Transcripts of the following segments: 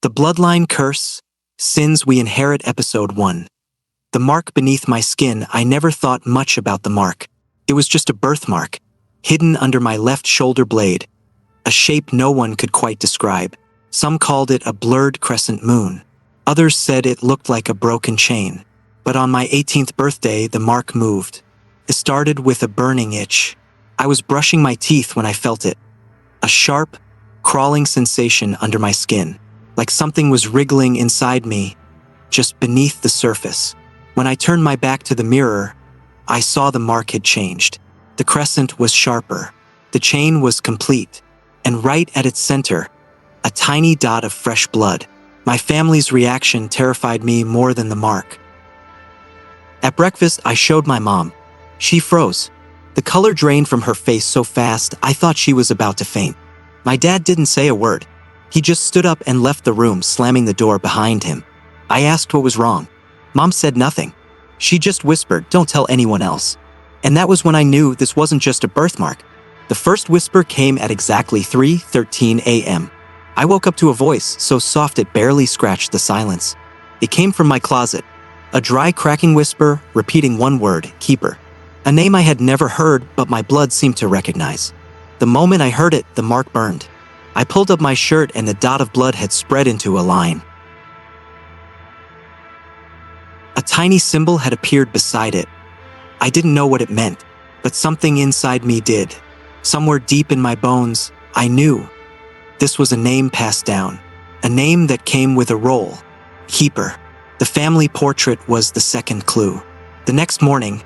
The Bloodline Curse, Sins We Inherit Episode 1. The mark beneath my skin. I never thought much about the mark. It was just a birthmark, hidden under my left shoulder blade, a shape no one could quite describe. Some called it a blurred crescent moon. Others said it looked like a broken chain. But on my 18th birthday, the mark moved. It started with a burning itch. I was brushing my teeth when I felt it. A sharp, crawling sensation under my skin, like something was wriggling inside me, just beneath the surface. When I turned my back to the mirror, I saw the mark had changed. The crescent was sharper. The chain was complete. And right at its center, a tiny dot of fresh blood. My family's reaction terrified me more than the mark. At breakfast, I showed my mom. She froze. The color drained from her face so fast, I thought she was about to faint. My dad didn't say a word. He just stood up and left the room, slamming the door behind him. I asked what was wrong. Mom said nothing. She just whispered, "Don't tell anyone else." And that was when I knew this wasn't just a birthmark. The first whisper came at exactly 3:13 a.m. I woke up to a voice so soft it barely scratched the silence. It came from my closet, a dry, cracking whisper repeating one word, "Keeper." A name I had never heard, but my blood seemed to recognize. The moment I heard it, the mark burned. I pulled up my shirt and the dot of blood had spread into a line. A tiny symbol had appeared beside it. I didn't know what it meant, but something inside me did. Somewhere deep in my bones, I knew. This was a name passed down, a name that came with a role. Keeper. The family portrait was the second clue. The next morning,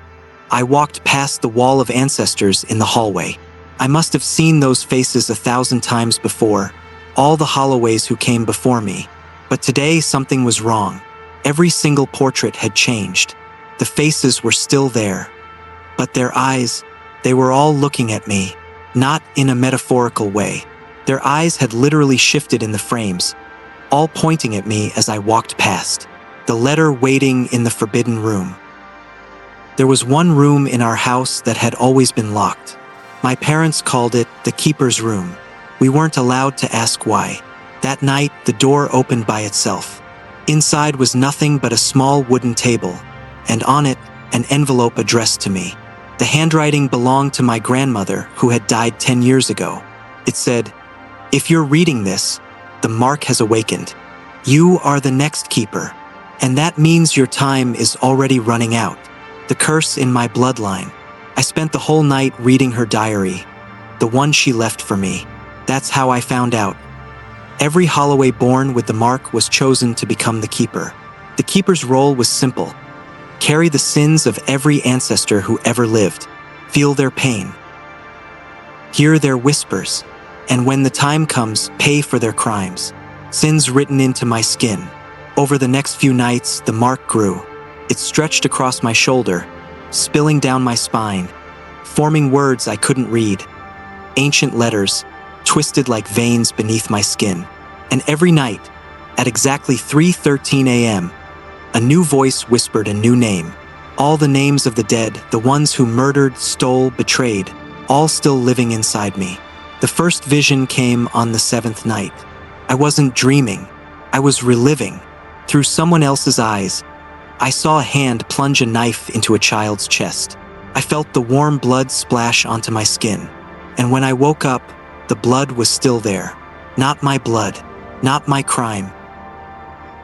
I walked past the wall of ancestors in the hallway. I must have seen those faces 1,000 times before, all the Holloways who came before me. But today something was wrong. Every single portrait had changed. The faces were still there. But their eyes, they were all looking at me, not in a metaphorical way. Their eyes had literally shifted in the frames, all pointing at me as I walked past. The letter waiting in the forbidden room. There was one room in our house that had always been locked. My parents called it the keeper's room. We weren't allowed to ask why. That night, the door opened by itself. Inside was nothing but a small wooden table, and on it, an envelope addressed to me. The handwriting belonged to my grandmother, who had died 10 years ago. It said, "If you're reading this, the mark has awakened. You are the next keeper, and that means your time is already running out." The curse in my bloodline. I spent the whole night reading her diary, the one she left for me. That's how I found out. Every Holloway born with the mark was chosen to become the keeper. The keeper's role was simple: carry the sins of every ancestor who ever lived, feel their pain, hear their whispers, and when the time comes, pay for their crimes. Sins written into my skin. Over the next few nights, the mark grew. It stretched across my shoulder, spilling down my spine, forming words I couldn't read. Ancient letters, twisted like veins beneath my skin. And every night, at exactly 3:13 a.m., a new voice whispered a new name. All the names of the dead, the ones who murdered, stole, betrayed, all still living inside me. The first vision came on the 7th night. I wasn't dreaming. I was reliving. Through someone else's eyes, I saw a hand plunge a knife into a child's chest. I felt the warm blood splash onto my skin. And when I woke up, the blood was still there. Not my blood, not my crime.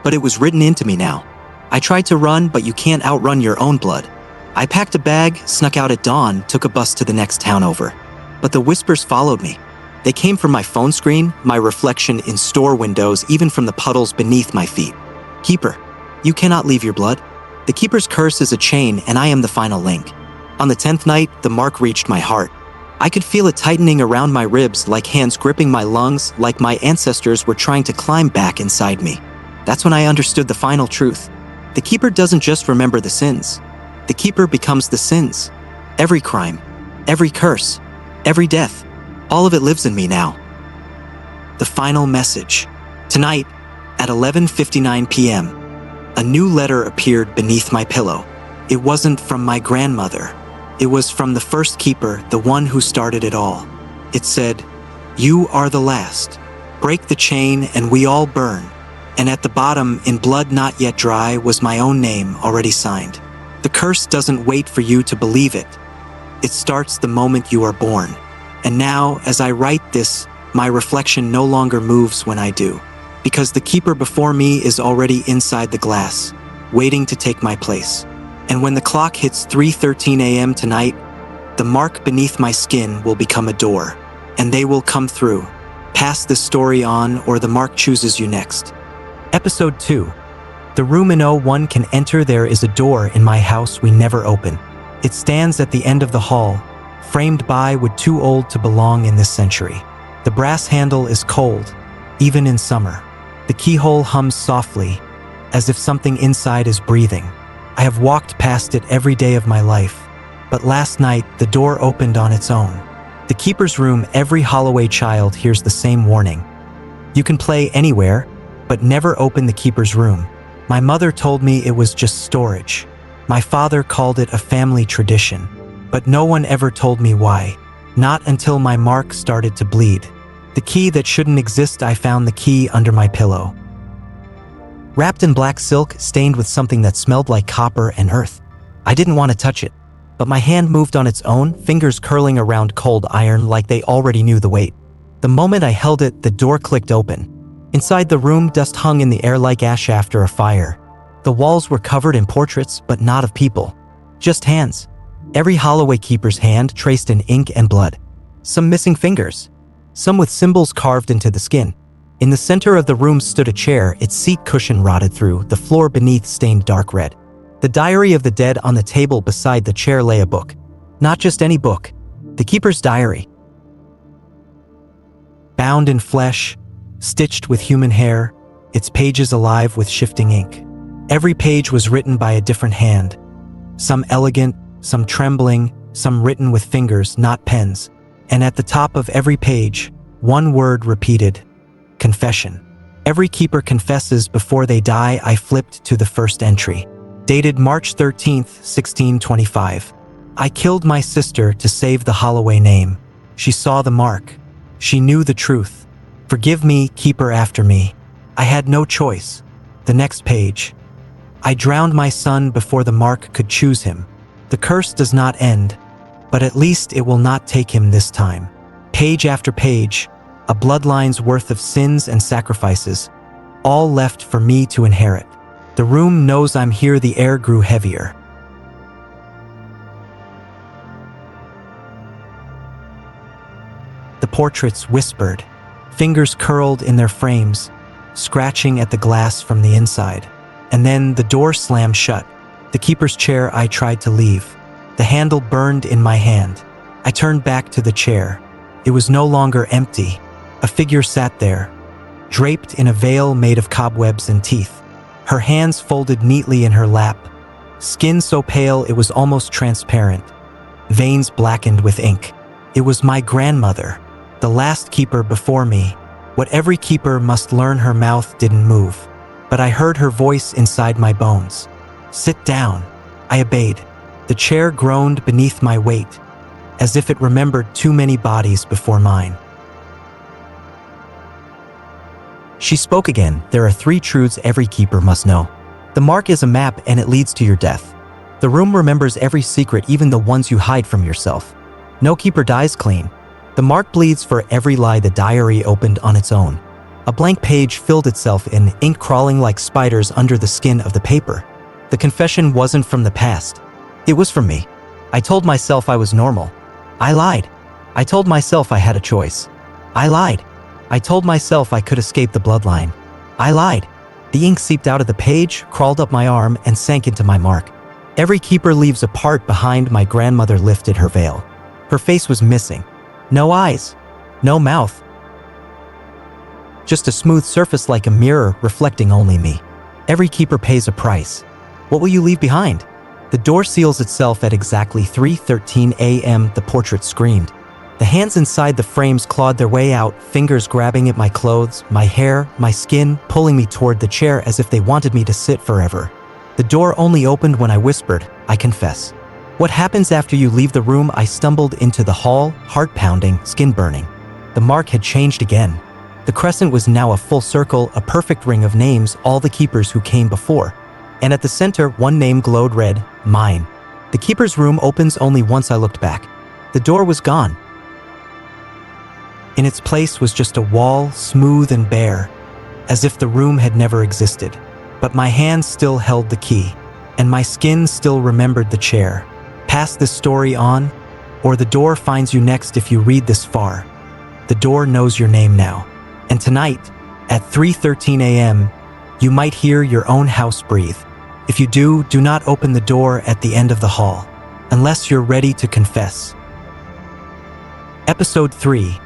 But it was written into me now. I tried to run, but you can't outrun your own blood. I packed a bag, snuck out at dawn, took a bus to the next town over. But the whispers followed me. They came from my phone screen, my reflection in store windows, even from the puddles beneath my feet. Keeper, you cannot leave your blood. The keeper's curse is a chain, and I am the final link. On the 10th night, the mark reached my heart. I could feel it tightening around my ribs, like hands gripping my lungs, like my ancestors were trying to climb back inside me. That's when I understood the final truth. The keeper doesn't just remember the sins. The keeper becomes the sins. Every crime, every curse, every death, all of it lives in me now. The final message. Tonight, at 11:59 p.m., a new letter appeared beneath my pillow. It wasn't from my grandmother. It was from the first keeper, the one who started it all. It said, "You are the last. Break the chain and we all burn. And at the bottom, in blood not yet dry, was my own name already signed. The curse doesn't wait for you to believe it. It starts the moment you are born. And now, as I write this, my reflection no longer moves when I do, because the keeper before me is already inside the glass, waiting to take my place. And when the clock hits 3:13 a.m. tonight, the mark beneath my skin will become a door, and they will come through. Pass this story on, or the mark chooses you next. Episode 2. The room in O1 can enter. There is a door in my house we never open. It stands at the end of the hall, framed by wood too old to belong in this century. The brass handle is cold, even in summer. The keyhole hums softly, as if something inside is breathing. I have walked past it every day of my life, but last night the door opened on its own. The keeper's room, every Holloway child hears the same warning. You can play anywhere, but never open the keeper's room. My mother told me it was just storage. My father called it a family tradition, but no one ever told me why. Not until my mark started to bleed. The key that shouldn't exist, I found the key under my pillow. Wrapped in black silk, stained with something that smelled like copper and earth. I didn't want to touch it, but my hand moved on its own, fingers curling around cold iron like they already knew the weight. The moment I held it, the door clicked open. Inside the room, dust hung in the air like ash after a fire. The walls were covered in portraits, but not of people. Just hands. Every Holloway keeper's hand traced in ink and blood. Some missing fingers. Some with symbols carved into the skin. In the center of the room stood a chair, its seat cushion rotted through, the floor beneath stained dark red. The diary of the dead on the table beside the chair lay a book. Not just any book. The keeper's diary. Bound in flesh, stitched with human hair, its pages alive with shifting ink. Every page was written by a different hand. Some elegant, some trembling, some written with fingers, not pens. And at the top of every page, one word repeated: confession. Every keeper confesses before they die. I flipped to the first entry. Dated March 13th, 1625. I killed my sister to save the Holloway name. She saw the mark. She knew the truth. Forgive me, keeper after me. I had no choice. The next page. I drowned my son before the mark could choose him. The curse does not end, but at least it will not take him this time. Page after page, a bloodline's worth of sins and sacrifices, all left for me to inherit. The room knows I'm here. The air grew heavier. The portraits whispered, fingers curled in their frames, scratching at the glass from the inside. And then the door slammed shut. The keeper's chair, I tried to leave. The handle burned in my hand. I turned back to the chair. It was no longer empty. A figure sat there, draped in a veil made of cobwebs and teeth. Her hands folded neatly in her lap. Skin so pale it was almost transparent. Veins blackened with ink. It was my grandmother, the last keeper before me. What every keeper must learn. Her mouth didn't move, but I heard her voice inside my bones. Sit down. I obeyed. The chair groaned beneath my weight, as if it remembered too many bodies before mine. She spoke again. There are 3 truths every keeper must know. The mark is a map and it leads to your death. The room remembers every secret, even the ones you hide from yourself. No keeper dies clean. The mark bleeds for every lie. The diary opened on its own. A blank page filled itself in, ink crawling like spiders under the skin of the paper. The confession wasn't from the past. It was from me. I told myself I was normal. I lied. I told myself I had a choice. I lied. I told myself I could escape the bloodline. I lied. The ink seeped out of the page, crawled up my arm, and sank into my mark. Every keeper leaves a part behind. My grandmother lifted her veil. Her face was missing. No eyes. No mouth. Just a smooth surface like a mirror reflecting only me. Every keeper pays a price. What will you leave behind? The door seals itself at exactly 3:13 a.m. The portrait screamed. The hands inside the frames clawed their way out, fingers grabbing at my clothes, my hair, my skin, pulling me toward the chair as if they wanted me to sit forever. The door only opened when I whispered, I confess. What happens after you leave the room? I stumbled into the hall, heart pounding, skin burning. The mark had changed again. The crescent was now a full circle, a perfect ring of names, all the keepers who came before. And at the center, one name glowed red, mine. The keeper's room opens only once I looked back. The door was gone. In its place was just a wall, smooth and bare, as if the room had never existed. But my hand still held the key, and my skin still remembered the chair. Pass this story on, or the door finds you next if you read this far. The door knows your name now. And tonight, at 3:13 a.m., you might hear your own house breathe. If you do, do not open the door at the end of the hall, unless you're ready to confess. Episode 3.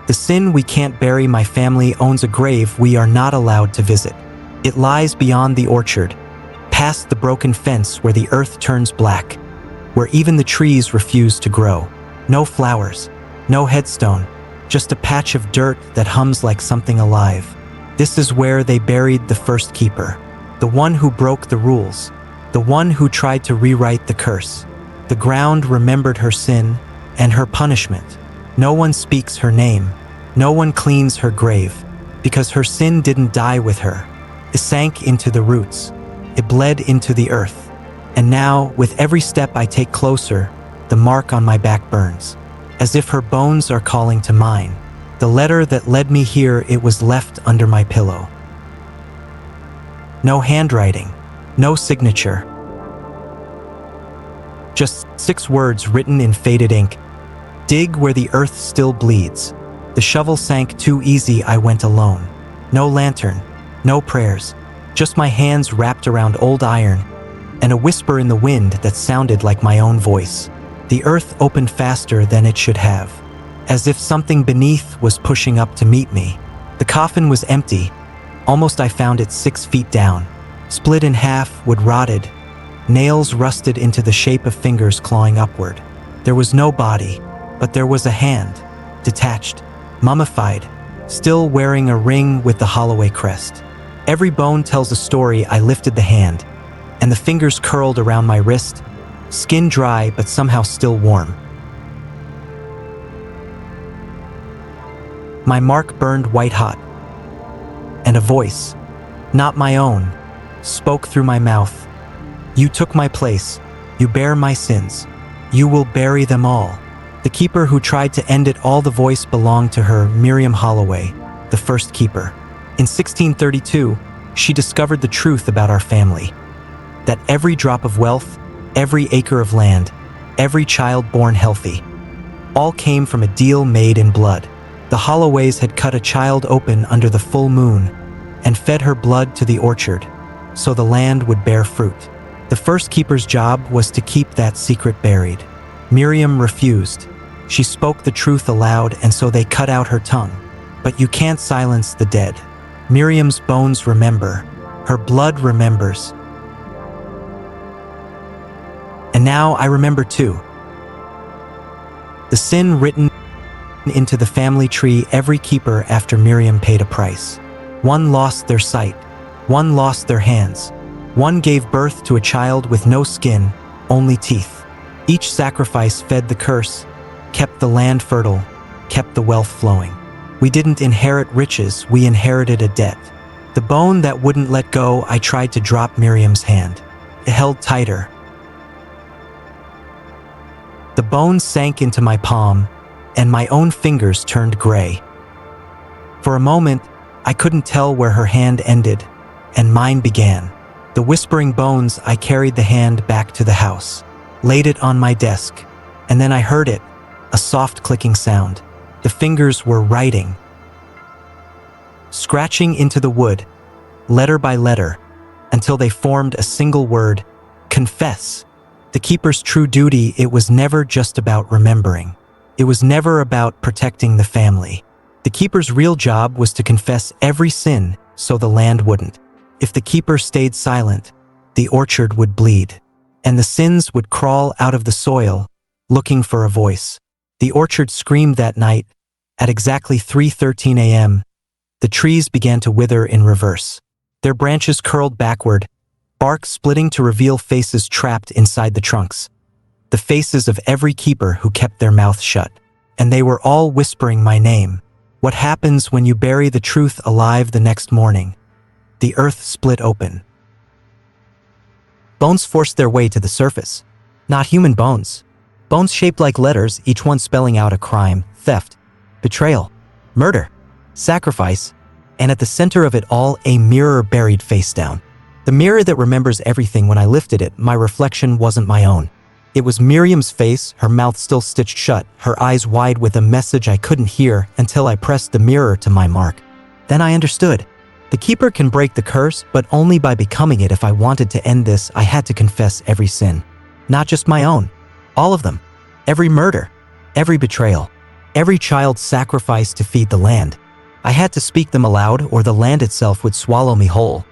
The sin we can't bury. My family owns a grave we are not allowed to visit. It lies beyond the orchard, past the broken fence where the earth turns black, where even the trees refuse to grow. No flowers, no headstone, just a patch of dirt that hums like something alive. This is where they buried the first keeper, the one who broke the rules, the one who tried to rewrite the curse. The ground remembered her sin and her punishment. No one speaks her name. No one cleans her grave, because her sin didn't die with her. It sank into the roots. It bled into the earth. And now, with every step I take closer, the mark on my back burns, as if her bones are calling to mine. The letter that led me here, it was left under my pillow. No handwriting, no signature. Just 6 words written in faded ink. Dig where the earth still bleeds. The shovel sank too easy, I went alone. No lantern, no prayers, just my hands wrapped around old iron, and a whisper in the wind that sounded like my own voice. The earth opened faster than it should have, as if something beneath was pushing up to meet me. The coffin was empty. Almost I found it 6 feet down, split in half, wood rotted, nails rusted into the shape of fingers clawing upward. There was no body, but there was a hand, detached, mummified, still wearing a ring with the Holloway crest. Every bone tells a story. I lifted the hand, and the fingers curled around my wrist, skin dry but somehow still warm. My mark burned white hot, and a voice, not my own, spoke through my mouth. You took my place. You bear my sins. You will bury them all. The keeper who tried to end it all, the voice belonged to her, Miriam Holloway, the first keeper. In 1632, she discovered the truth about our family, that every drop of wealth, every acre of land, every child born healthy, all came from a deal made in blood. The Holloways had cut a child open under the full moon and fed her blood to the orchard, so the land would bear fruit. The first keeper's job was to keep that secret buried. Miriam refused. She spoke the truth aloud, and so they cut out her tongue. But you can't silence the dead. Miriam's bones remember. Her blood remembers. And now I remember too. The sin written into the family tree. Every keeper after Miriam paid a price. One lost their sight. One lost their hands. One gave birth to a child with no skin, only teeth. Each sacrifice fed the curse, kept the land fertile, kept the wealth flowing. We didn't inherit riches, we inherited a debt. The bone that wouldn't let go, I tried to drop Miriam's hand. It held tighter. The bone sank into my palm, and my own fingers turned gray. For a moment, I couldn't tell where her hand ended, and mine began. The whispering bones, I carried the hand back to the house, laid it on my desk, and then I heard it, a soft clicking sound. The fingers were writing, scratching into the wood, letter by letter, until they formed a single word, confess. The keeper's true duty, it was never just about remembering. It was never about protecting the family. The keeper's real job was to confess every sin so the land wouldn't. If the keeper stayed silent, the orchard would bleed, and the sins would crawl out of the soil, looking for a voice. The orchard screamed that night. At exactly 3:13 a.m., the trees began to wither in reverse. Their branches curled backward, bark splitting to reveal faces trapped inside the trunks. The faces of every keeper who kept their mouth shut. And they were all whispering my name. What happens when you bury the truth alive the next morning? The earth split open. Bones forced their way to the surface. Not human bones. Bones shaped like letters, each one spelling out a crime, theft, betrayal, murder, sacrifice, and at the center of it all, a mirror buried face down. The mirror that remembers everything. When I lifted it, my reflection wasn't my own. It was Miriam's face, her mouth still stitched shut, her eyes wide with a message I couldn't hear until I pressed the mirror to my mark. Then I understood. The keeper can break the curse, but only by becoming it. If I wanted to end this, I had to confess every sin. Not just my own. All of them. Every murder. Every betrayal. Every child sacrificed to feed the land. I had to speak them aloud, or the land itself would swallow me whole.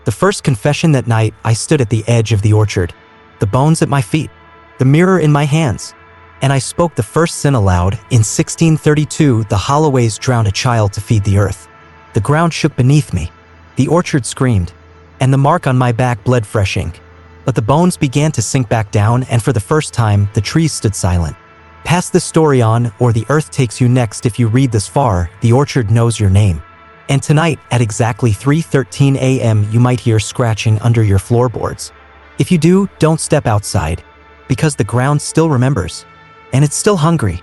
The first confession that night, I stood at the edge of the orchard, the bones at my feet, the mirror in my hands, and I spoke the first sin aloud. In 1632, the Holloways drowned a child to feed the earth. The ground shook beneath me, the orchard screamed, and the mark on my back bled fresh ink. But the bones began to sink back down, and for the first time, the trees stood silent. Pass this story on, or the earth takes you next. If you read this far, the orchard knows your name. And tonight, at exactly 3:13 a.m., you might hear scratching under your floorboards. If you do, don't step outside, because the ground still remembers, and it's still hungry.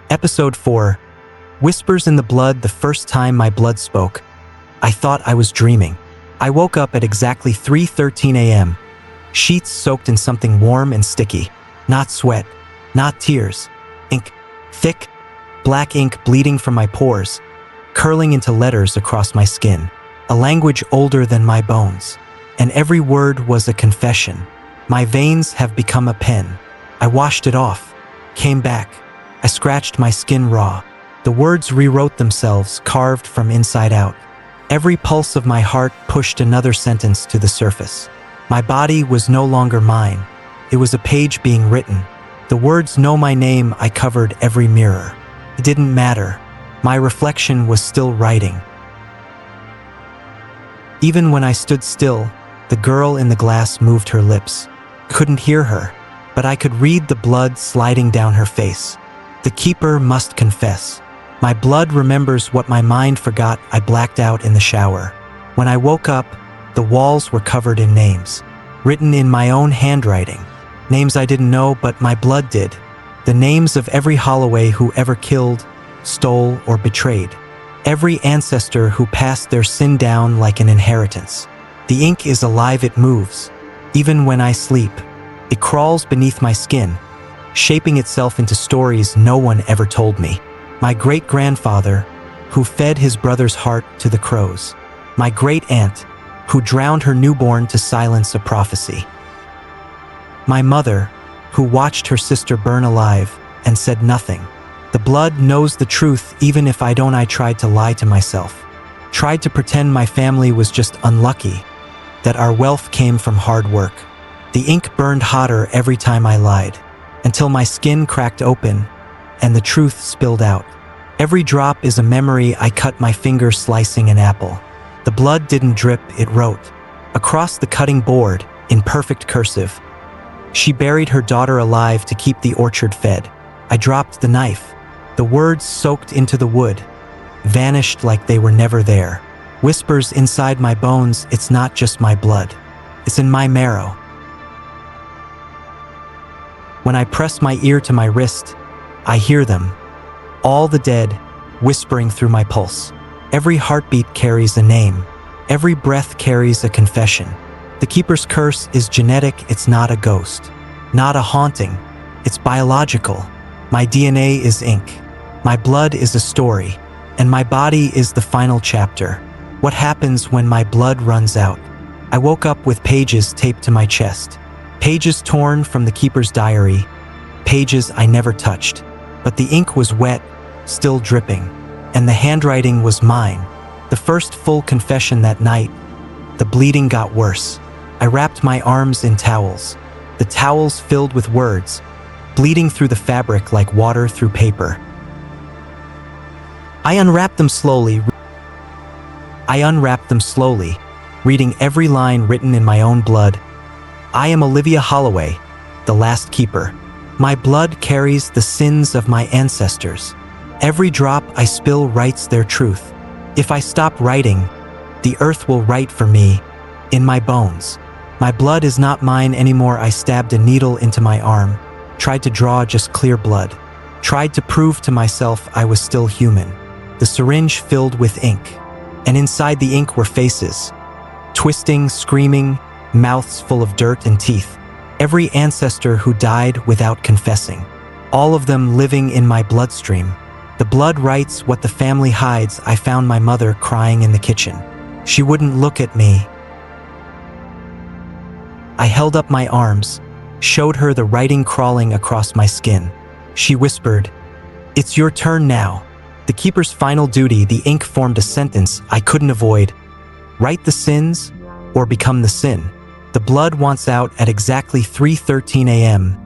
Episode 4. Whispers in the Blood. The first time my blood spoke, I thought I was dreaming. I woke up at exactly 3:13 a.m., sheets soaked in something warm and sticky. Not sweat, not tears, ink, thick, black ink bleeding from my pores, curling into letters across my skin. A language older than my bones. And every word was a confession. My veins have become a pen. I washed it off, came back. I scratched my skin raw. The words rewrote themselves, carved from inside out. Every pulse of my heart pushed another sentence to the surface. My body was no longer mine. It was a page being written. The words know my name. I covered every mirror. It didn't matter. My reflection was still writing. Even when I stood still, the girl in the glass moved her lips. Couldn't hear her, but I could read the blood sliding down her face. The keeper must confess. My blood remembers what my mind forgot. I blacked out in the shower. When I woke up, the walls were covered in names, written in my own handwriting. Names I didn't know, but my blood did. The names of every Holloway who ever killed, stole, or betrayed. Every ancestor who passed their sin down like an inheritance. The ink is alive, it moves. Even when I sleep, it crawls beneath my skin, shaping itself into stories no one ever told me. My great-grandfather, who fed his brother's heart to the crows. My great-aunt, who drowned her newborn to silence a prophecy. My mother, who watched her sister burn alive and said nothing. The blood knows the truth even if I don't. I tried to lie to myself. Tried to pretend my family was just unlucky, that our wealth came from hard work. The ink burned hotter every time I lied, until my skin cracked open and the truth spilled out. Every drop is a memory. I cut my finger slicing an apple. The blood didn't drip, it wrote. Across the cutting board, in perfect cursive. She buried her daughter alive to keep the orchard fed. I dropped the knife. The words soaked into the wood, vanished like they were never there. Whispers inside my bones. It's not just my blood. It's in my marrow. When I press my ear to my wrist, I hear them. All the dead, whispering through my pulse. Every heartbeat carries a name. Every breath carries a confession. The keeper's curse is genetic. It's not a ghost, not a haunting. It's biological. My DNA is ink. My blood is a story, and my body is the final chapter. What happens when my blood runs out? I woke up with pages taped to my chest. Pages torn from the keeper's diary. Pages I never touched. But the ink was wet, still dripping, and the handwriting was mine. The first full confession that night. The bleeding got worse. I wrapped my arms in towels. The towels filled with words, bleeding through the fabric like water through paper. I unwrapped them slowly, reading every line written in my own blood. I am Olivia Holloway, the last keeper. My blood carries the sins of my ancestors. Every drop I spill writes their truth. If I stop writing, the earth will write for me, in my bones. My blood is not mine anymore. I stabbed a needle into my arm, tried to draw just clear blood, tried to prove to myself I was still human. The syringe filled with ink, and inside the ink were faces, twisting, screaming, mouths full of dirt and teeth. Every ancestor who died without confessing. All of them living in my bloodstream. The blood writes what the family hides. I found my mother crying in the kitchen. She wouldn't look at me. I held up my arms, showed her the writing crawling across my skin. She whispered, "It's your turn now." The keeper's final duty, the ink formed a sentence I couldn't avoid. Write the sins or become the sin. The blood wants out at exactly 3:13 a.m.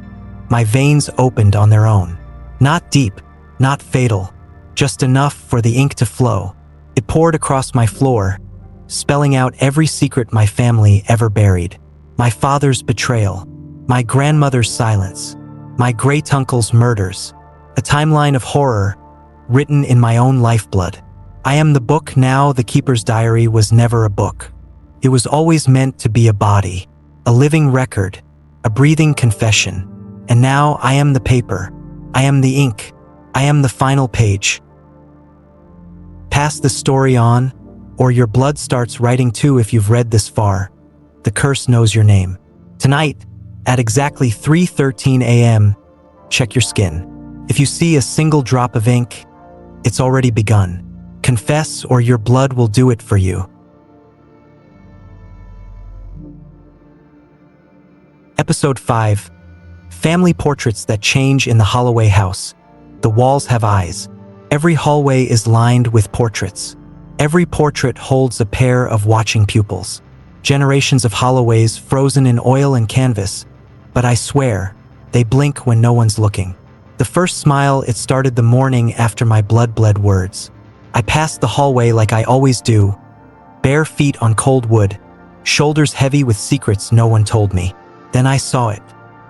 My veins opened on their own. Not deep, not fatal, just enough for the ink to flow. It poured across my floor, spelling out every secret my family ever buried. My father's betrayal, my grandmother's silence, my great-uncle's murders, a timeline of horror written in my own lifeblood. I am the book now. The keeper's diary was never a book. It was always meant to be a body, a living record, a breathing confession. And now I am the paper. I am the ink. I am the final page. Pass the story on, or your blood starts writing too. If you've read this far, the curse knows your name. Tonight, at exactly 3:13 a.m., check your skin. If you see a single drop of ink, it's already begun. Confess, or your blood will do it for you. Episode 5. Family portraits that change in the Holloway house. The walls have eyes. Every hallway is lined with portraits. Every portrait holds a pair of watching pupils. Generations of Holloways frozen in oil and canvas, but I swear, they blink when no one's looking. The first smile, it started the morning after my blood bled words. I passed the hallway like I always do, bare feet on cold wood, shoulders heavy with secrets no one told me. Then I saw it.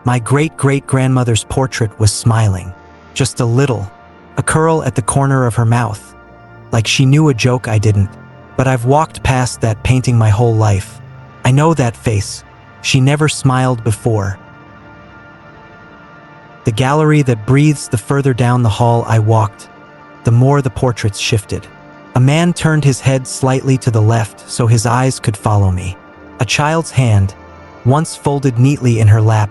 My great-great-grandmother's portrait was smiling. Just a little, a curl at the corner of her mouth, like she knew a joke I didn't. But I've walked past that painting my whole life. I know that face. She never smiled before. The gallery that breathes. The further down the hall I walked, the more the portraits shifted. A man turned his head slightly to the left so his eyes could follow me. A child's hand, once folded neatly in her lap,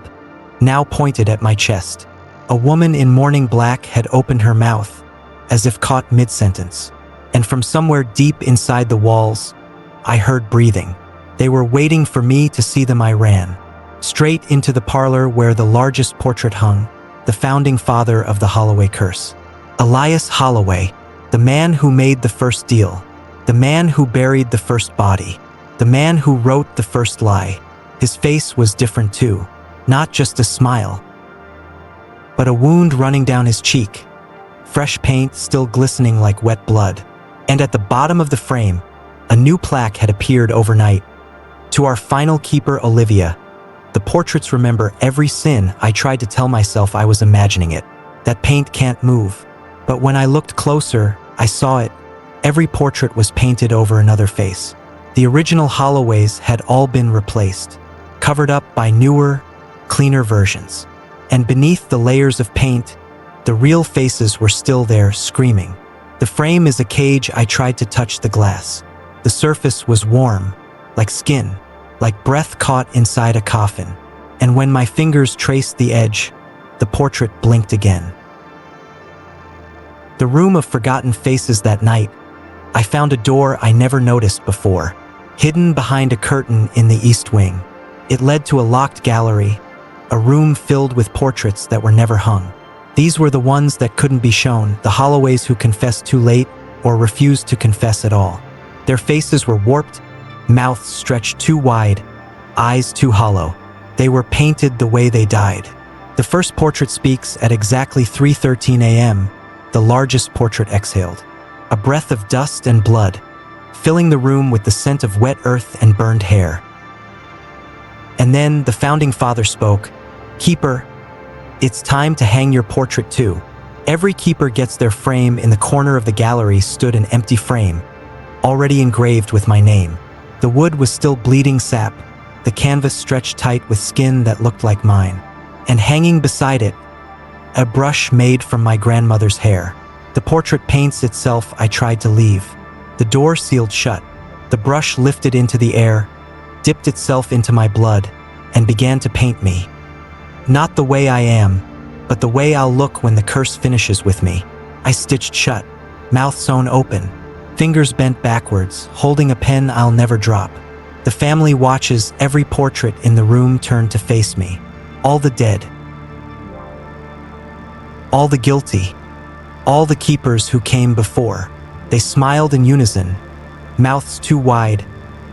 now pointed at my chest. A woman in mourning black had opened her mouth, as if caught mid-sentence. And from somewhere deep inside the walls, I heard breathing. They were waiting for me to see them. I ran straight into the parlor where the largest portrait hung, the founding father of the Holloway curse. Elias Holloway, the man who made the first deal, the man who buried the first body, the man who wrote the first lie. His face was different too, not just a smile, but a wound running down his cheek, fresh paint still glistening like wet blood. And at the bottom of the frame, a new plaque had appeared overnight. To our final keeper, Olivia. The portraits remember every sin. I tried to tell myself I was imagining it, that paint can't move. But when I looked closer, I saw it. Every portrait was painted over another face. The original Holloways had all been replaced, covered up by newer, cleaner versions. And beneath the layers of paint, the real faces were still there, screaming. The frame is a cage. I tried to touch the glass. The surface was warm, like skin, like breath caught inside a coffin. And when my fingers traced the edge, the portrait blinked again. The room of forgotten faces. That night, I found a door I never noticed before, hidden behind a curtain in the east wing. It led to a locked gallery, a room filled with portraits that were never hung. These were the ones that couldn't be shown, the Holloways who confessed too late or refused to confess at all. Their faces were warped, mouths stretched too wide, eyes too hollow. They were painted the way they died. The first portrait speaks at exactly 3:13 a.m. The largest portrait exhaled, a breath of dust and blood, filling the room with the scent of wet earth and burned hair. And then the founding father spoke. "Keeper, It's time to hang your portrait too. Every keeper gets their frame. In the corner of the gallery stood an empty frame, already engraved with my name. The wood was still bleeding sap, the canvas stretched tight with skin that looked like mine. And hanging beside it, a brush made from my grandmother's hair. The portrait paints itself. I tried to leave. The door sealed shut. The brush lifted into the air, dipped itself into my blood, and began to paint me. Not the way I am, but the way I'll look when the curse finishes with me. I stitched shut, mouth sewn open, fingers bent backwards, holding a pen I'll never drop. The family watches. Every portrait in the room turned to face me. All the dead, all the guilty, all the keepers who came before. They smiled in unison, mouths too wide,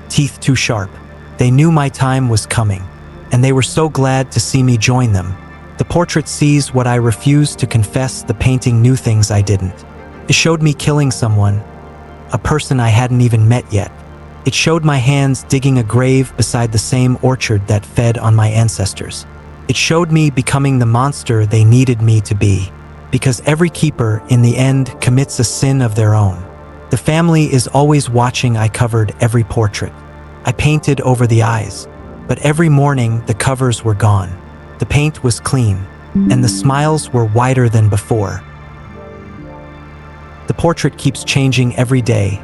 teeth too sharp. They knew my time was coming, and they were so glad to see me join them. The portrait sees what I refused to confess. The painting knew things I didn't. It showed me killing someone, a person I hadn't even met yet. It showed my hands digging a grave beside the same orchard that fed on my ancestors. It showed me becoming the monster they needed me to be, because every keeper, in the end, commits a sin of their own. The family is always watching. I covered every portrait. I painted over the eyes, but every morning the covers were gone. The paint was clean, and the smiles were wider than before. The portrait keeps changing every day.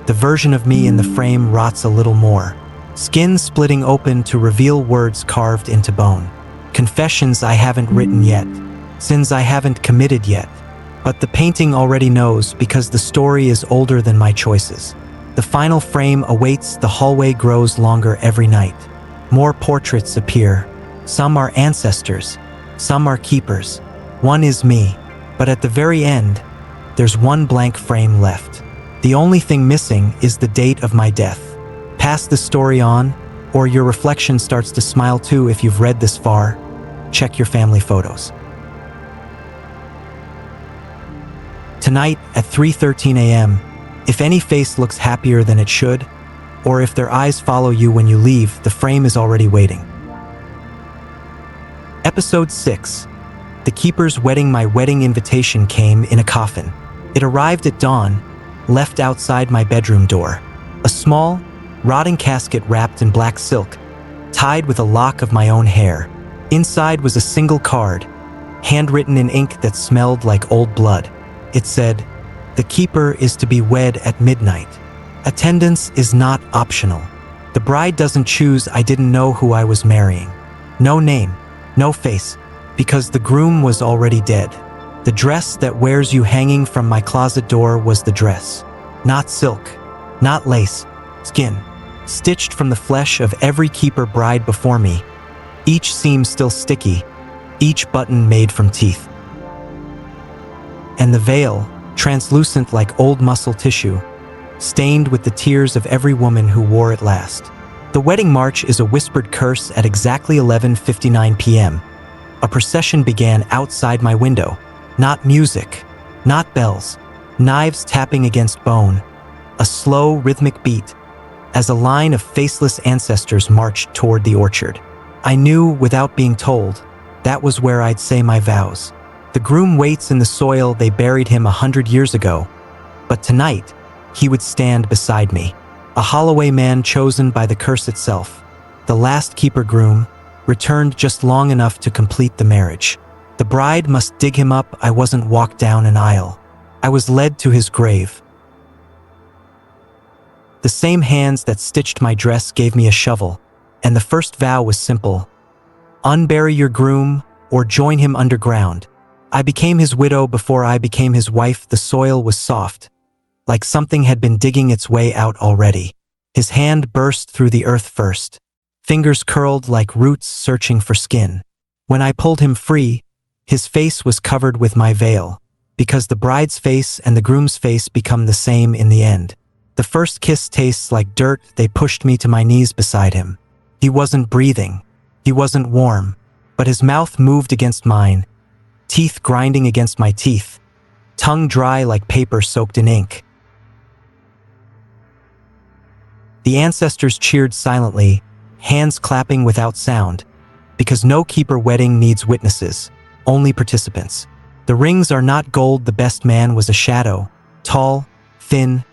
The version of me in the frame rots a little more, skin splitting open to reveal words carved into bone. Confessions I haven't written yet, sins I haven't committed yet. But the painting already knows, because the story is older than my choices. The final frame awaits. The hallway grows longer every night. More portraits appear. Some are ancestors, some are keepers. One is me, but at the very end, there's one blank frame left. The only thing missing is the date of my death. Pass the story on, or your reflection starts to smile too. If you've read this far, check your family photos. Tonight at 3:13 a.m., if any face looks happier than it should, or if their eyes follow you when you leave, the frame is already waiting. Episode 6. The Keeper's Wedding. My wedding invitation came in a coffin. It arrived at dawn, left outside my bedroom door. A small, rotting casket wrapped in black silk, tied with a lock of my own hair. Inside was a single card, handwritten in ink that smelled like old blood. It said, "The keeper is to be wed at midnight. Attendance is not optional." The bride doesn't choose. I didn't know who I was marrying. No name, no face, because the groom was already dead. The dress that wears you hanging from my closet door was the dress. Not silk, not lace, skin, stitched from the flesh of every keeper bride before me. Each seam still sticky, each button made from teeth. And the veil, translucent like old muscle tissue, stained with the tears of every woman who wore it last. The wedding march is a whispered curse. At exactly 11:59 p.m., a procession began outside my window. Not music, not bells, knives tapping against bone, a slow, rhythmic beat, as a line of faceless ancestors marched toward the orchard. I knew, without being told, that was where I'd say my vows. The groom waits in the soil. They buried him 100 years ago, but tonight, he would stand beside me. A Holloway man chosen by the curse itself. The last keeper groom, returned just long enough to complete the marriage. The bride must dig him up. I wasn't walked down an aisle. I was led to his grave. The same hands that stitched my dress gave me a shovel, and the first vow was simple: unbury your groom or join him underground. I became his widow before I became his wife. The soil was soft, like something had been digging its way out already. His hand burst through the earth first, fingers curled like roots searching for skin. When I pulled him free, his face was covered with my veil, because the bride's face and the groom's face become the same in the end. The first kiss tastes like dirt. They pushed me to my knees beside him. He wasn't breathing. He wasn't warm, but his mouth moved against mine, teeth grinding against my teeth, tongue dry like paper soaked in ink. The ancestors cheered silently, hands clapping without sound, because no keeper wedding needs witnesses, only participants. The rings are not gold. The best man was a shadow, tall, thin,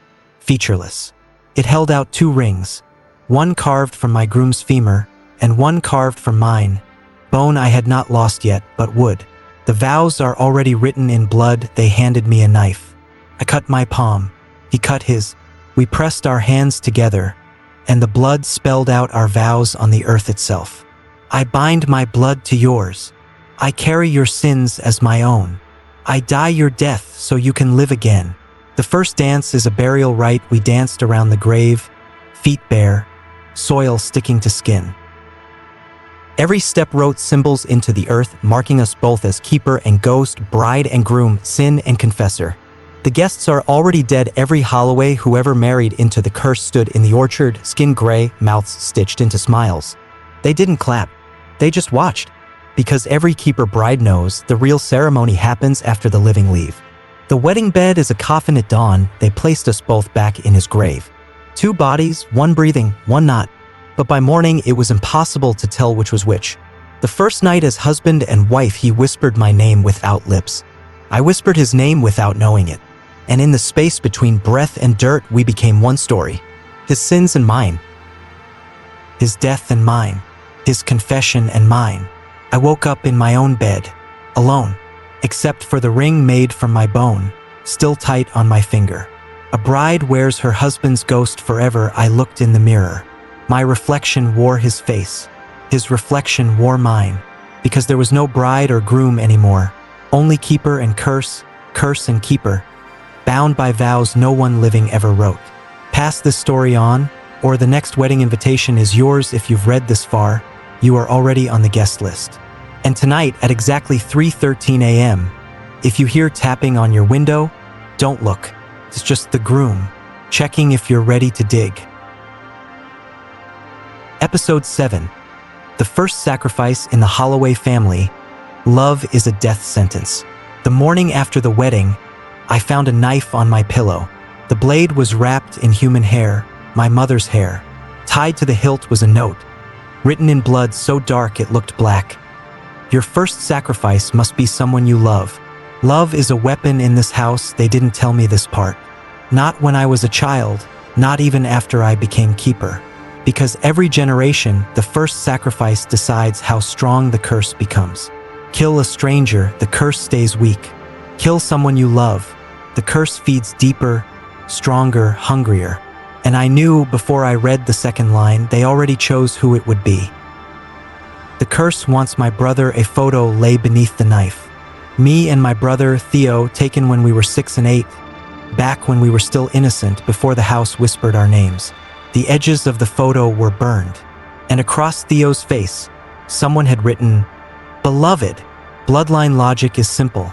featureless. It held out 2 rings, one carved from my groom's femur, and one carved from mine, bone I had not lost yet, but would. The vows are already written in blood. They handed me a knife. I cut my palm. He cut his. We pressed our hands together, and the blood spelled out our vows on the earth itself. I bind my blood to yours. I carry your sins as my own. I die your death so you can live again. The first dance is a burial rite. We danced around the grave, feet bare, soil sticking to skin. Every step wrote symbols into the earth, marking us both as keeper and ghost, bride and groom, sin and confessor. The guests are already dead. Every Holloway, whoever married into the curse, stood in the orchard, skin gray, mouths stitched into smiles. They didn't clap. They just watched. Because every keeper bride knows the real ceremony happens after the living leave. The wedding bed is a coffin. At dawn, they placed us both back in his grave. 2 bodies, one breathing, one not. But by morning, it was impossible to tell which was which. The first night as husband and wife, he whispered my name without lips. I whispered his name without knowing it. And in the space between breath and dirt, we became one story. His sins and mine. His death and mine. His confession and mine. I woke up in my own bed, alone, except for the ring made from my bone, still tight on my finger. A bride wears her husband's ghost forever. I looked in the mirror. My reflection wore his face. His reflection wore mine, because there was no bride or groom anymore, only keeper and curse, curse and keeper, bound by vows no one living ever wrote. Pass this story on, or the next wedding invitation is yours. If you've read this far, you are already on the guest list. And tonight at exactly 3:13 a.m., if you hear tapping on your window, don't look. It's just the groom, checking if you're ready to dig. Episode 7. The first sacrifice in the Holloway family. Love is a death sentence. The morning after the wedding, I found a knife on my pillow. The blade was wrapped in human hair, my mother's hair. Tied to the hilt was a note, written in blood so dark it looked black. Your first sacrifice must be someone you love. Love is a weapon in this house. They didn't tell me this part. Not when I was a child, not even after I became keeper. Because every generation, the first sacrifice decides how strong the curse becomes. Kill a stranger, the curse stays weak. Kill someone you love, the curse feeds deeper, stronger, hungrier. And I knew before I read the second line, they already chose who it would be. The curse wants my brother. A photo lay beneath the knife. Me and my brother, Theo, taken when we were 6 and 8, back when we were still innocent, before the house whispered our names. The edges of the photo were burned, and across Theo's face, someone had written, "Beloved." Bloodline logic is simple.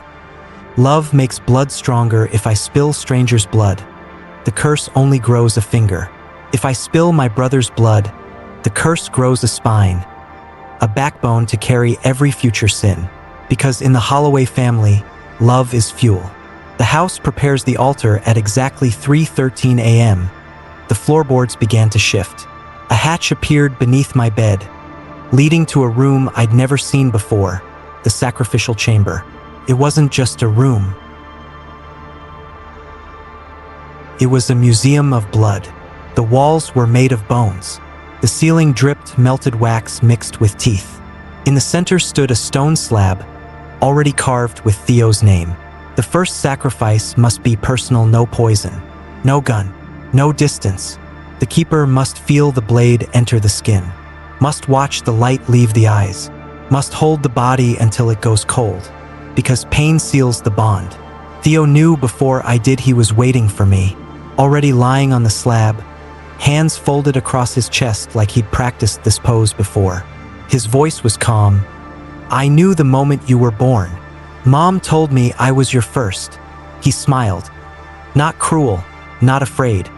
Love makes blood stronger. If I spill stranger's blood, the curse only grows a finger. If I spill my brother's blood, the curse grows a spine, a backbone to carry every future sin. Because in the Holloway family, love is fuel. The house prepares the altar at exactly 3:13 a.m. The floorboards began to shift. A hatch appeared beneath my bed, leading to a room I'd never seen before, the sacrificial chamber. It wasn't just a room. It was a museum of blood. The walls were made of bones. The ceiling dripped melted wax mixed with teeth. In the center stood a stone slab, already carved with Theo's name. The first sacrifice must be personal. No poison, no gun, no distance. The keeper must feel the blade enter the skin, must watch the light leave the eyes, must hold the body until it goes cold, because pain seals the bond. Theo knew before I did. He was waiting for me, already lying on the slab, hands folded across his chest like he'd practiced this pose before. His voice was calm. "I knew the moment you were born. Mom told me I was your first." He smiled. Not cruel, not afraid.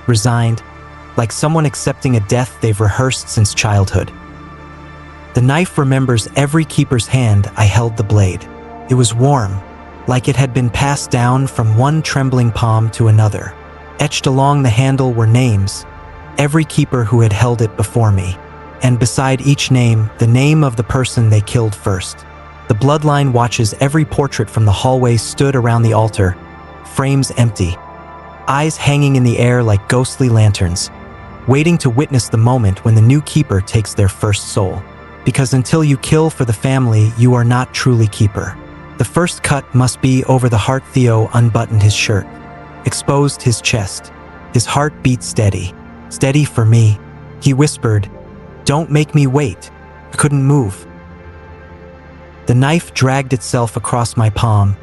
Resigned, like someone accepting a death they've rehearsed since childhood. The knife remembers every keeper's hand. I held the blade. It was warm, like it had been passed down from one trembling palm to another. Etched along the handle were names, every keeper who had held it before me. And beside each name, the name of the person they killed first. The bloodline watches every portrait from the hallway stood around the altar, frames empty, eyes hanging in the air like ghostly lanterns, waiting to witness the moment when the new keeper takes their first soul. Because until you kill for the family, you are not truly keeper. The first cut must be over the heart. Theo unbuttoned his shirt, exposed his chest. His heart beat steady. Steady for me. He whispered, "Don't make me wait." I couldn't move. The knife dragged itself across my palm,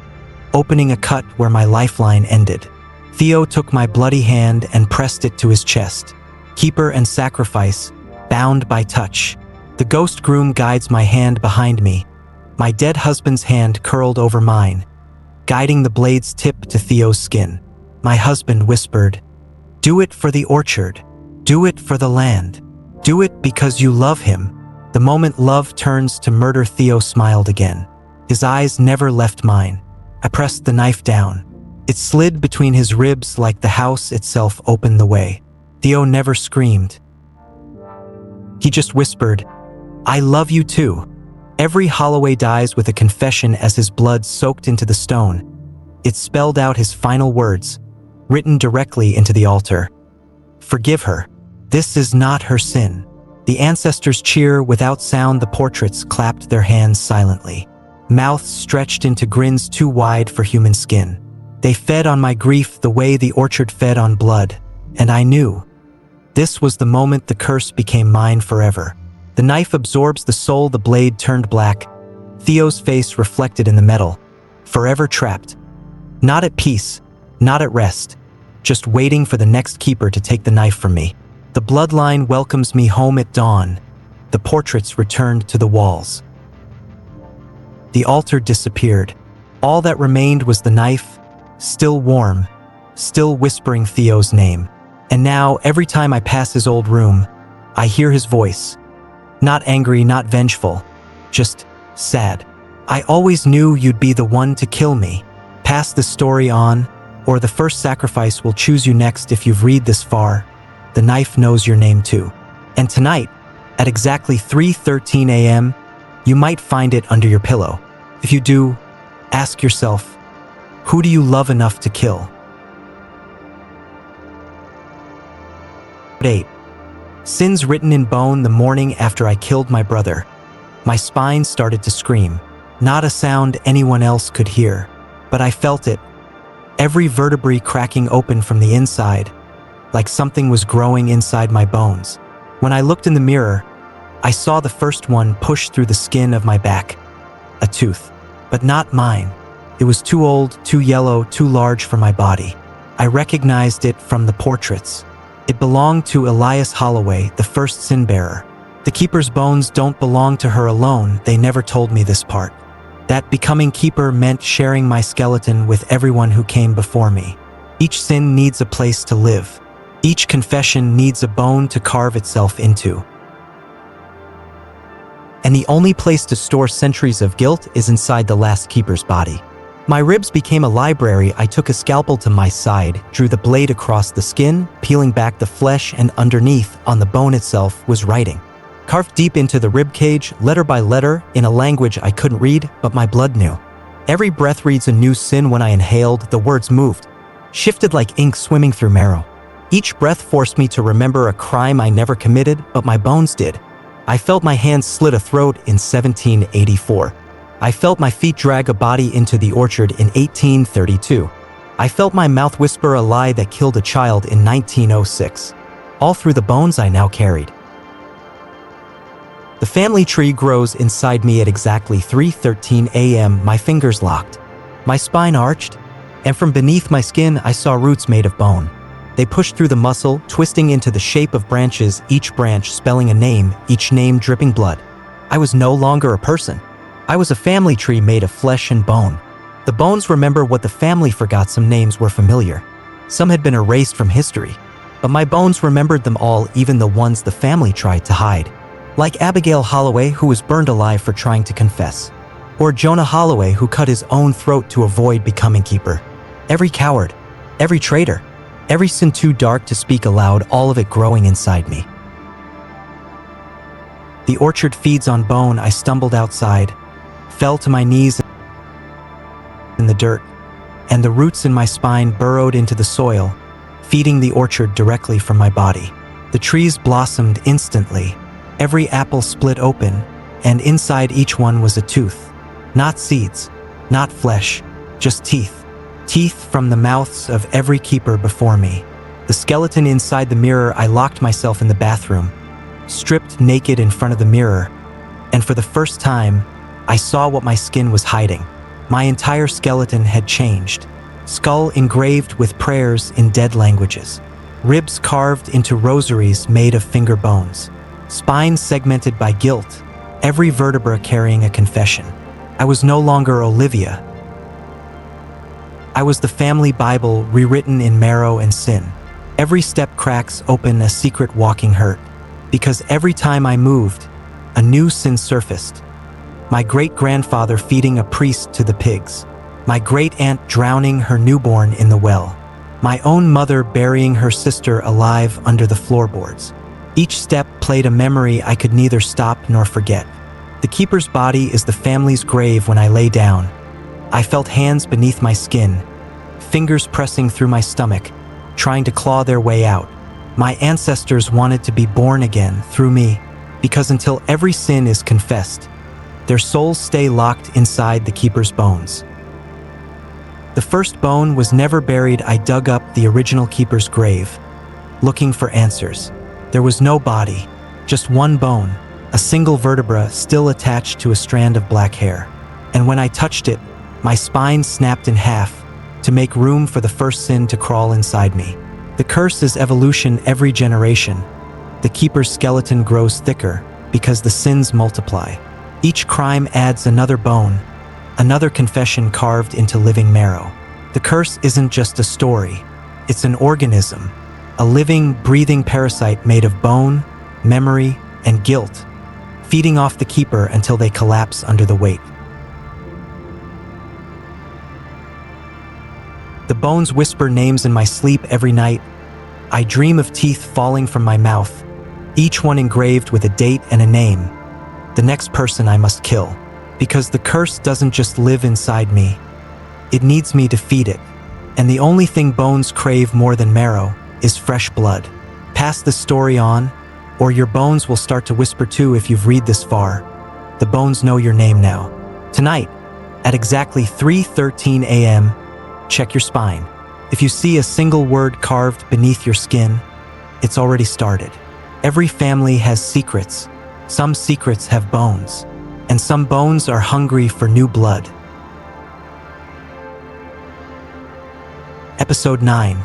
opening a cut where my lifeline ended. Theo took my bloody hand and pressed it to his chest. Keeper and sacrifice, bound by touch. The ghost groom guides my hand behind me, my dead husband's hand curled over mine, guiding the blade's tip to Theo's skin. My husband whispered, "Do it for the orchard. Do it for the land. Do it because you love him." The moment love turns to murder, Theo smiled again. His eyes never left mine. I pressed the knife down. It slid between his ribs like the house itself opened the way. Theo never screamed. He just whispered, "I love you too." Every Holloway dies with a confession as his blood soaked into the stone. It spelled out his final words, written directly into the altar. "Forgive her. This is not her sin." The ancestors cheer without sound. The portraits clapped their hands silently, mouths stretched into grins too wide for human skin. They fed on my grief the way the orchard fed on blood, and I knew. This was the moment the curse became mine forever. The knife absorbs the soul. The blade turned black, Theo's face reflected in the metal, forever trapped. Not at peace, not at rest, just waiting for the next keeper to take the knife from me. The bloodline welcomes me home at dawn. The portraits returned to the walls. The altar disappeared. All that remained was the knife, still warm, still whispering Theo's name. And now, every time I pass his old room, I hear his voice. Not angry, not vengeful, just sad. "I always knew you'd be the one to kill me. Pass the story on, or the first sacrifice will choose you next." If you've read this far, the knife knows your name too. And tonight, at exactly 3:13 a.m., you might find it under your pillow. If you do, ask yourself, who do you love enough to kill? 8. Sins written in bone. The morning after I killed my brother, my spine started to scream. Not a sound anyone else could hear, but I felt it. Every vertebrae cracking open from the inside, like something was growing inside my bones. When I looked in the mirror, I saw the first one push through the skin of my back. A tooth, but not mine. It was too old, too yellow, too large for my body. I recognized it from the portraits. It belonged to Elias Holloway, the first sin bearer. The keeper's bones don't belong to her alone. They never told me this part. That becoming keeper meant sharing my skeleton with everyone who came before me. Each sin needs a place to live. Each confession needs a bone to carve itself into. And the only place to store centuries of guilt is inside the last keeper's body. My ribs became a library. I took a scalpel to my side, drew the blade across the skin, peeling back the flesh, and underneath, on the bone itself, was writing. Carved deep into the rib cage, letter by letter, in a language I couldn't read, but my blood knew. Every breath reads a new sin. When I inhaled, the words moved, shifted like ink swimming through marrow. Each breath forced me to remember a crime I never committed, but my bones did. I felt my hands slit a throat in 1784. I felt my feet drag a body into the orchard in 1832. I felt my mouth whisper a lie that killed a child in 1906. All through the bones I now carried. The family tree grows inside me at exactly 3:13 a.m. My fingers locked. My spine arched, and from beneath my skin I saw roots made of bone. They pushed through the muscle, twisting into the shape of branches, each branch spelling a name, each name dripping blood. I was no longer a person. I was a family tree made of flesh and bone. The bones remember what the family forgot. Some names were familiar. Some had been erased from history. But my bones remembered them all, even the ones the family tried to hide. Like Abigail Holloway, who was burned alive for trying to confess. Or Jonah Holloway, who cut his own throat to avoid becoming keeper. Every coward, every traitor, every sin too dark to speak aloud, all of it growing inside me. The orchard feeds on bone. I stumbled outside, fell to my knees in the dirt, and the roots in my spine burrowed into the soil, feeding the orchard directly from my body. The trees blossomed instantly. Every apple split open, and inside each one was a tooth. Not seeds, not flesh, just teeth. Teeth from the mouths of every keeper before me. The skeleton inside the mirror. I locked myself in the bathroom, stripped naked in front of the mirror, and for the first time, I saw what my skin was hiding. My entire skeleton had changed. Skull engraved with prayers in dead languages. Ribs carved into rosaries made of finger bones. Spine segmented by guilt, every vertebra carrying a confession. I was no longer Olivia. I was the family Bible rewritten in marrow and sin. Every step cracks open a secret walking hurt, because every time I moved, a new sin surfaced. My great-grandfather feeding a priest to the pigs. My great-aunt drowning her newborn in the well. My own mother burying her sister alive under the floorboards. Each step played a memory I could neither stop nor forget. The keeper's body is the family's grave. When I lay down, I felt hands beneath my skin, fingers pressing through my stomach, trying to claw their way out. My ancestors wanted to be born again through me, because until every sin is confessed, their souls stay locked inside the keeper's bones. The first bone was never buried. I dug up the original keeper's grave, looking for answers. There was no body, just one bone, a single vertebra still attached to a strand of black hair. And when I touched it, my spine snapped in half to make room for the first sin to crawl inside me. The curse is evolution. Every generation, the keeper's skeleton grows thicker because the sins multiply. Each crime adds another bone, another confession carved into living marrow. The curse isn't just a story, it's an organism, a living, breathing parasite made of bone, memory, and guilt, feeding off the keeper until they collapse under the weight. The bones whisper names in my sleep every night. I dream of teeth falling from my mouth, each one engraved with a date and a name. The next person I must kill, because the curse doesn't just live inside me. It needs me to feed it. And the only thing bones crave more than marrow is fresh blood. Pass the story on, or your bones will start to whisper too. If you've read this far, the bones know your name now. Tonight, at exactly 3:13 a.m., check your spine. If you see a single word carved beneath your skin, it's already started. Every family has secrets. Some secrets have bones, and some bones are hungry for new blood. Episode 9.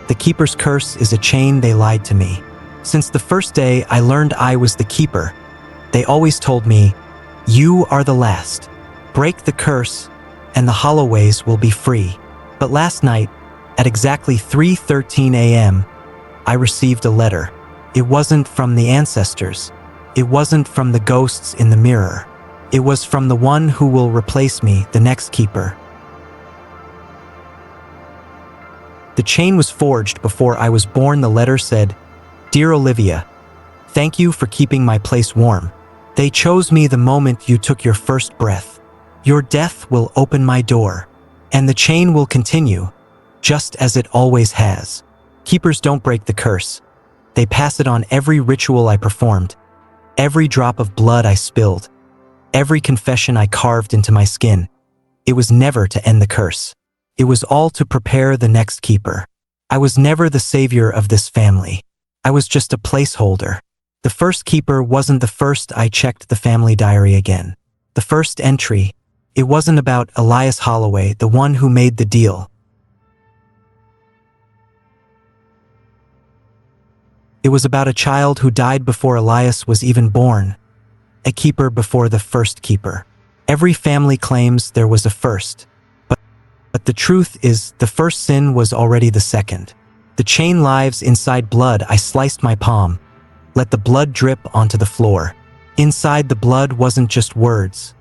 The Keeper's Curse is a chain. They lied to me. Since the first day I learned I was the Keeper, they always told me, "You are the last. Break the curse, and the Holloways will be free." But last night, at exactly 3:13 a.m., I received a letter. It wasn't from the ancestors. It wasn't from the ghosts in the mirror. It was from the one who will replace me, the next keeper. The chain was forged before I was born. The letter said, "Dear Olivia, thank you for keeping my place warm. They chose me the moment you took your first breath. Your death will open my door, and the chain will continue, just as it always has. Keepers don't break the curse. They pass it on. Every ritual I performed, every drop of blood I spilled, every confession I carved into my skin, it was never to end the curse. It was all to prepare the next keeper. I was never the savior of this family. I was just a placeholder. The first keeper wasn't the first." I checked the family diary again. The first entry, it wasn't about Elias Holloway, the one who made the deal. It was about a child who died before Elias was even born, a keeper before the first keeper. Every family claims there was a first, but the truth is the first sin was already the second. The chain lives inside blood. I sliced my palm, let the blood drip onto the floor. Inside the blood wasn't just words.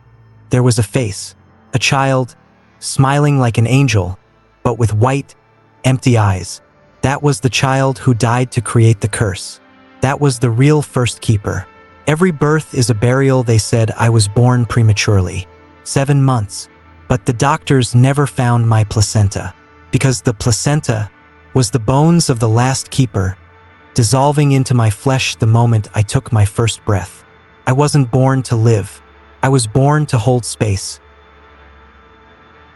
There was a face, a child, smiling like an angel, but with white, empty eyes. That was the child who died to create the curse. That was the real first keeper. Every birth is a burial. They said I was born prematurely. 7 months. But the doctors never found my placenta, because the placenta was the bones of the last keeper, dissolving into my flesh the moment I took my first breath. I wasn't born to live. I was born to hold space.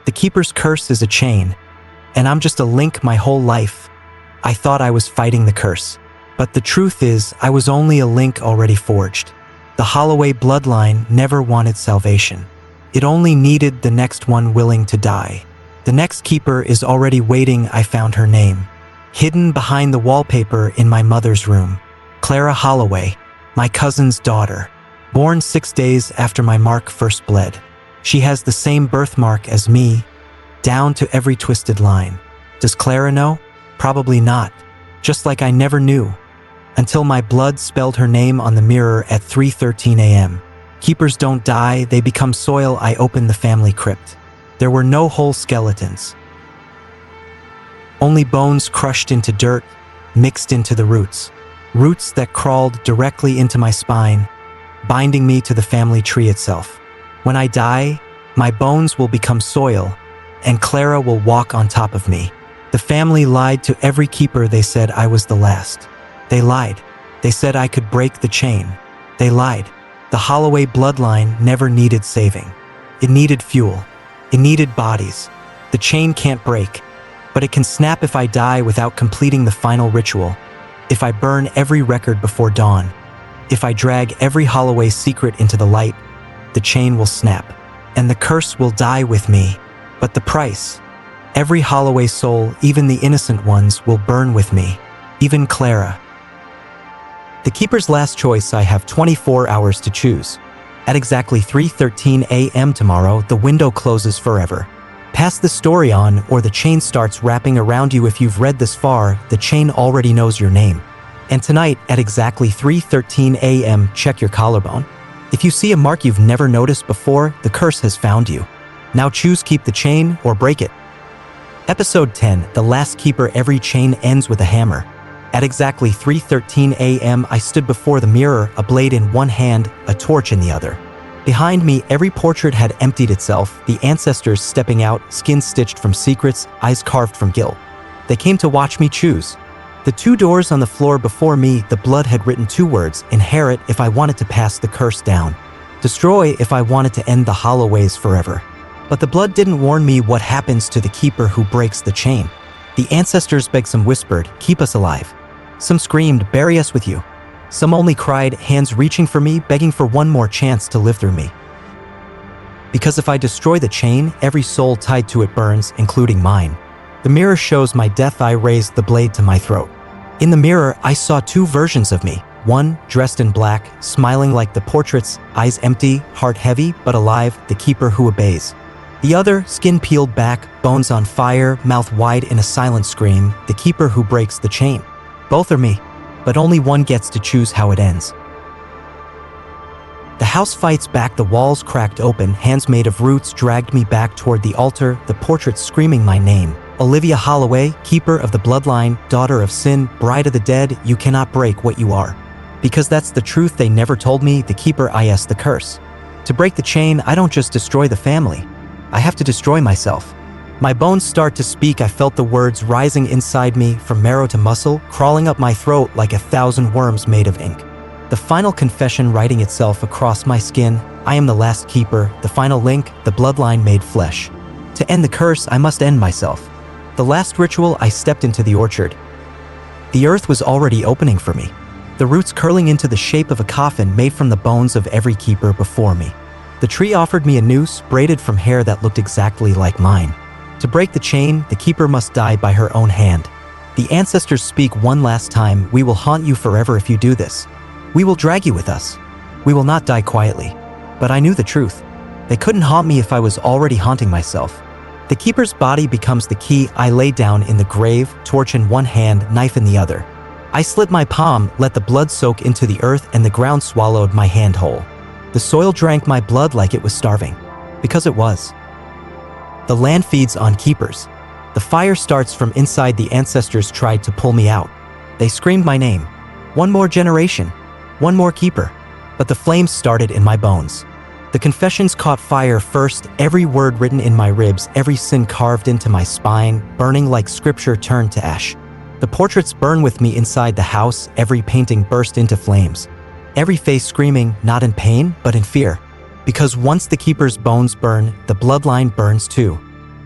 The keeper's curse is a chain, and I'm just a link my whole life. I thought I was fighting the curse, but the truth is I was only a link already forged. The Holloway bloodline never wanted salvation. It only needed the next one willing to die. The next keeper is already waiting. I found her name, hidden behind the wallpaper in my mother's room. Clara Holloway, my cousin's daughter, born 6 days after my mark first bled. She has the same birthmark as me, down to every twisted line. Does Clara know? Probably not. Just like I never knew, until my blood spelled her name on the mirror at 3:13 a.m. Keepers don't die, they become soil. I opened the family crypt. There were no whole skeletons, only bones crushed into dirt, mixed into the roots. Roots that crawled directly into my spine, binding me to the family tree itself. When I die, my bones will become soil, and Clara will walk on top of me. The family lied to every keeper. They said I was the last. They lied. They said I could break the chain. They lied. The Holloway bloodline never needed saving. It needed fuel. It needed bodies. The chain can't break, but it can snap if I die without completing the final ritual. If I burn every record before dawn. If I drag every Holloway secret into the light, the chain will snap, and the curse will die with me. But the price, every Holloway soul, even the innocent ones, will burn with me. Even Clara. The keeper's last choice. I have 24 hours to choose. At exactly 3:13 a.m. tomorrow, the window closes forever. Pass the story on, or the chain starts wrapping around you. If you've read this far, the chain already knows your name. And tonight, at exactly 3:13 a.m., check your collarbone. If you see a mark you've never noticed before, the curse has found you. Now choose keep the chain or break it. Episode 10, The Last Keeper. Every chain ends with a hammer. At exactly 3:13 a.m., I stood before the mirror, a blade in one hand, a torch in the other. Behind me, every portrait had emptied itself, the ancestors stepping out, skin stitched from secrets, eyes carved from guilt. They came to watch me choose. The 2 doors on the floor before me, the blood had written 2 words: inherit if I wanted to pass the curse down, destroy if I wanted to end the Holloways forever. But the blood didn't warn me what happens to the keeper who breaks the chain. The ancestors begged, some whispered, keep us alive. Some screamed, bury us with you. Some only cried, hands reaching for me, begging for one more chance to live through me. Because if I destroy the chain, every soul tied to it burns, including mine. The mirror shows my death. I raised the blade to my throat. In the mirror, I saw 2 versions of me. One, dressed in black, smiling like the portraits, eyes empty, heart heavy, but alive, the keeper who obeys. The other, skin peeled back, bones on fire, mouth wide in a silent scream, the keeper who breaks the chain. Both are me, but only one gets to choose how it ends. The house fights back, the walls cracked open, hands made of roots dragged me back toward the altar, the portraits screaming my name. Olivia Holloway, keeper of the bloodline, daughter of sin, bride of the dead, you cannot break what you are. Because that's the truth they never told me, the keeper is the curse. To break the chain, I don't just destroy the family. I have to destroy myself. My bones start to speak. I felt the words rising inside me, from marrow to muscle, crawling up my throat like 1,000 worms made of ink. The final confession writing itself across my skin. I am the last keeper, the final link, the bloodline made flesh. To end the curse, I must end myself. The last ritual, I stepped into the orchard. The earth was already opening for me, the roots curling into the shape of a coffin made from the bones of every keeper before me. The tree offered me a noose braided from hair that looked exactly like mine. To break the chain, the keeper must die by her own hand. The ancestors speak one last time, we will haunt you forever if you do this. We will drag you with us. We will not die quietly. But I knew the truth. They couldn't haunt me if I was already haunting myself. The keeper's body becomes the key. I lay down in the grave, torch in one hand, knife in the other. I slit my palm, let the blood soak into the earth, and the ground swallowed my hand whole. The soil drank my blood like it was starving. Because it was. The land feeds on keepers. The fire starts from inside. The ancestors tried to pull me out. They screamed my name. One more generation. One more keeper. But the flames started in my bones. The confessions caught fire first, every word written in my ribs, every sin carved into my spine, burning like scripture turned to ash. The portraits burn with me inside the house, every painting burst into flames. Every face screaming, not in pain, but in fear. Because once the keeper's bones burn, the bloodline burns too.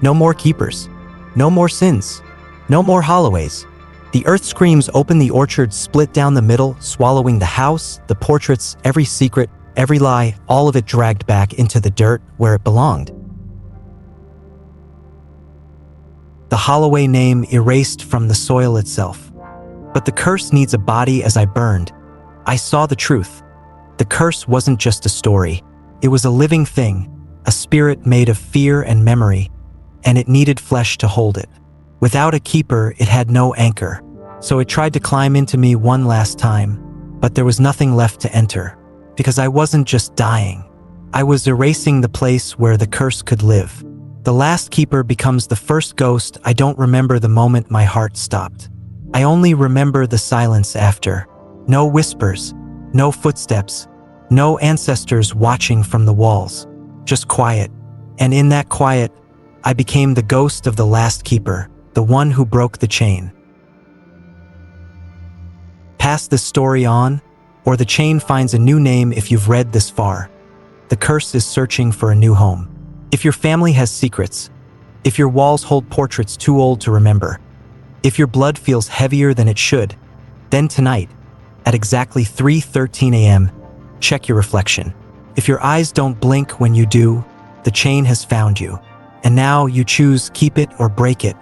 No more keepers. No more sins. No more Holloways. The earth screams open, the orchard split down the middle, swallowing the house, the portraits, every secret, every lie, all of it dragged back into the dirt where it belonged. The Holloway name erased from the soil itself. But the curse needs a body. As I burned, I saw the truth. The curse wasn't just a story. It was a living thing, a spirit made of fear and memory, and it needed flesh to hold it. Without a keeper, it had no anchor. So it tried to climb into me one last time, but there was nothing left to enter. Because I wasn't just dying. I was erasing the place where the curse could live. The last keeper becomes the first ghost. I don't remember the moment my heart stopped. I only remember the silence after. No whispers, no footsteps, no ancestors watching from the walls. Just quiet. And in that quiet, I became the ghost of the last keeper, the one who broke the chain. Pass this story on, or the chain finds a new name. If you've read this far, the curse is searching for a new home. If your family has secrets, if your walls hold portraits too old to remember, if your blood feels heavier than it should, then tonight, at exactly 3:13 a.m., check your reflection. If your eyes don't blink when you do, the chain has found you. And now you choose keep it or break it.